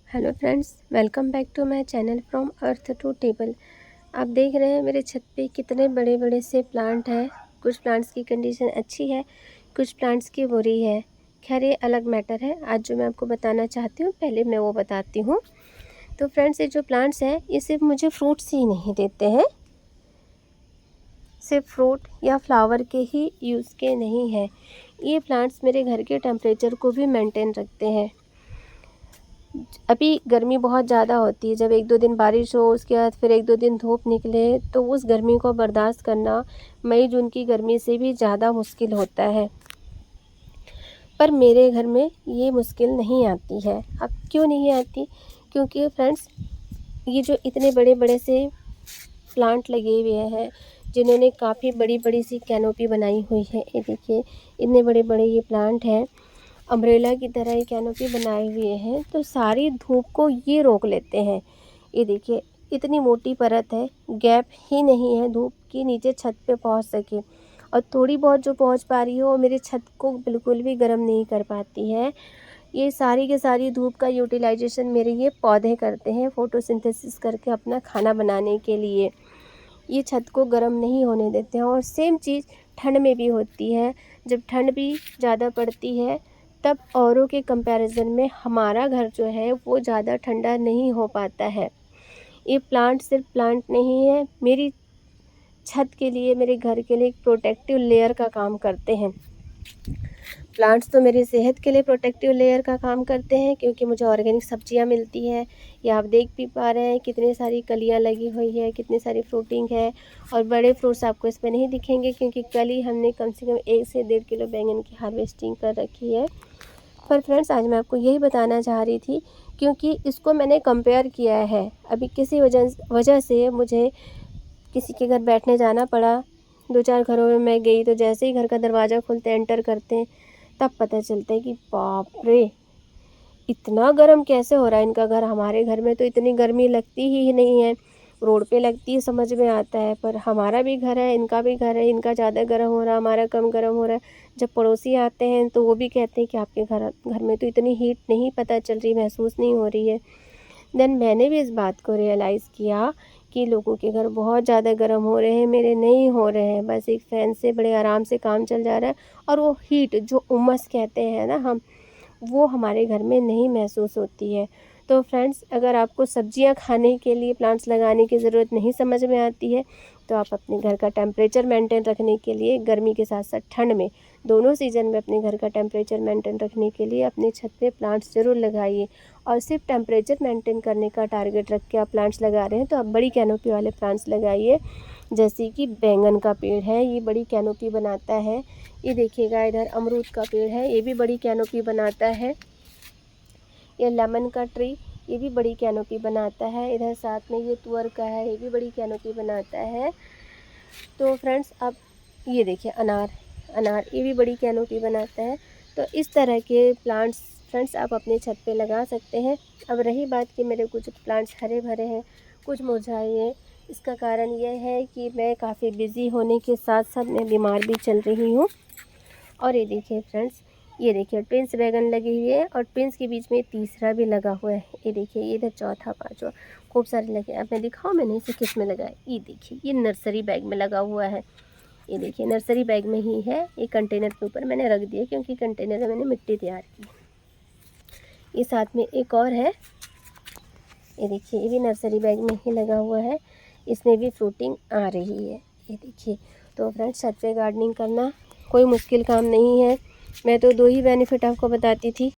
Hello friends, welcome back to my channel from earth to table. आप देख रहे हैं मेरे छत पे कितने बड़े बड़े से प्लांट हैं। कुछ प्लांट्स की कंडीशन अच्छी है, कुछ प्लांट्स की बुरी है। खैर ये अलग मैटर है। आज जो मैं आपको बताना चाहती हूँ पहले मैं वो बताती हूँ। तो फ्रेंड्स, ये जो प्लांट्स हैं ये सिर्फ मुझे फ्रूट्स ही नहीं देते हैं, सिर्फ फ्रूट या फ्लावर के ही यूज़ के नहीं हैं। ये प्लांट्स मेरे घर के टेम्परेचर को भी मेंटेन रखते हैं। अभी गर्मी बहुत ज़्यादा होती है, जब 1-2 दिन बारिश हो उसके बाद फिर 1-2 दिन धूप निकले तो उस गर्मी को बर्दाश्त करना मई जून की गर्मी से भी ज़्यादा मुश्किल होता है। पर मेरे घर में ये मुश्किल नहीं आती है। अब क्यों नहीं आती? क्योंकि फ्रेंड्स, ये जो इतने बड़े बड़े से प्लांट लगे हुए हैं, जिन्होंने काफ़ी बड़ी बड़ी सी कैनोपी बनाई हुई है। ये देखिए इतने बड़े बड़े ये प्लांट हैं, अम्ब्रेला की तरह ये कैनोपी बनाए हुए हैं, तो सारी धूप को ये रोक लेते हैं। ये देखिए इतनी मोटी परत है, गैप ही नहीं है धूप की नीचे छत पे पहुंच सके। और थोड़ी बहुत जो पहुंच पा रही है वो मेरे छत को बिल्कुल भी गर्म नहीं कर पाती है। ये सारी की सारी धूप का यूटिलाइजेशन मेरे ये पौधे करते हैं फोटोसिंथेसिस करके अपना खाना बनाने के लिए। ये छत को गर्म नहीं होने देते हैं। और सेम चीज़ ठंड में भी होती है। जब ठंड भी ज़्यादा पड़ती है तब औरों के कंपैरिजन में हमारा घर जो है वो ज़्यादा ठंडा नहीं हो पाता है। ये प्लांट सिर्फ प्लांट नहीं है, मेरी छत के लिए, मेरे घर के लिए एक प्रोटेक्टिव लेयर का काम करते हैं। प्लांट्स तो मेरी सेहत के लिए प्रोटेक्टिव लेयर का काम करते हैं, क्योंकि मुझे ऑर्गेनिक सब्जियां मिलती हैं। ये आप देख भी पा रहे हैं कितनी सारी कलियां लगी हुई है, कितनी सारी फ्रूटिंग है। और बड़े फ्रूट्स आपको इसमें नहीं दिखेंगे, क्योंकि कल ही हमने कम से कम 1 से 1.5 किलो बैंगन की हार्वेस्टिंग कर रखी है। पर फ्रेंड्स, आज मैं आपको यही बताना चाह रही थी, क्योंकि इसको मैंने कंपेयर किया है। अभी किसी वजह से मुझे किसी के घर बैठने जाना पड़ा। 2-4 घरों में मैं गई तो जैसे ही घर का दरवाज़ा खोलते एंटर करते हैं तब पता चलता है कि बाप रे, इतना गर्म कैसे हो रहा है इनका घर। हमारे घर में तो इतनी गर्मी लगती ही नहीं है, रोड पे लगती है समझ में आता है। पर हमारा भी घर है, इनका भी घर है, इनका ज़्यादा गर्म हो रहा है, हमारा कम गर्म हो रहा है। जब पड़ोसी आते हैं तो वो भी कहते हैं कि आपके घर घर में तो इतनी हीट नहीं पता चल रही, महसूस नहीं हो रही है। देन मैंने भी इस बात को रियलाइज़ किया कि लोगों के घर बहुत ज़्यादा गर्म हो रहे हैं, मेरे नहीं हो रहे हैं। बस एक फ़ैन से बड़े आराम से काम चल जा रहा है। और वो हीट जो उमस कहते हैं ना हम, वो हमारे घर में नहीं महसूस होती है। तो फ्रेंड्स, अगर आपको सब्जियां खाने के लिए प्लांट्स लगाने की ज़रूरत नहीं समझ में आती है, तो आप अपने घर का टेम्परेचर मेंटेन रखने के लिए, गर्मी के साथ साथ ठंड में, दोनों सीज़न में अपने घर का टेम्परेचर मेंटेन रखने के लिए अपने छत पे प्लांट्स ज़रूर लगाइए। और सिर्फ टेम्परेचर मेंटेन करने का टारगेट रख के आप प्लांट्स लगा रहे हैं तो आप बड़ी कैनोपी वाले प्लांट्स लगाइए। जैसे कि बैंगन का पेड़ है, ये बड़ी कैनोपी बनाता है। ये देखिएगा इधर अमरूद का पेड़ है, ये भी बड़ी कैनोपी बनाता है। ये लेमन का ट्री, ये भी बड़ी कैनोपी बनाता है। इधर साथ में ये तुअर का है, ये भी बड़ी कैनोपी बनाता है। तो फ्रेंड्स, अब ये देखिए अनार, ये भी बड़ी कैनोपी बनाता है। तो इस तरह के प्लांट्स फ्रेंड्स आप अपने छत पे लगा सकते हैं। अब रही बात कि मेरे कुछ प्लांट्स हरे भरे हैं, कुछ मुरझाए हैं। इसका कारण यह है कि मैं काफ़ी बिज़ी होने के साथ साथ मैं बीमार भी चल रही हूँ। और ये देखिए फ्रेंड्स, ये देखिए ट्विंस बैगन लगे हुए हैं और ट्विंस के बीच में तीसरा भी लगा हुआ है। ये देखिए, ये इधर चौथा, पाँचवा, खूब सारे लगे। अब मैं दिखाऊँ, मैंने इसे किस में लगाया। ये देखिए, ये नर्सरी बैग में लगा हुआ है। ये देखिए नर्सरी बैग में ही है। ये कंटेनर के ऊपर मैंने रख दिया, क्योंकि कंटेनर में मैंने मिट्टी तैयार की। ये साथ में एक और है, ये देखिए, ये भी नर्सरी बैग में ही लगा हुआ है। इसमें भी फ्रूटिंग आ रही है। ये देखिए। तो फ्रेंड्स, छत पे गार्डनिंग करना कोई मुश्किल काम नहीं है। मैं तो 2 ही बेनिफिट आपको बताती थी।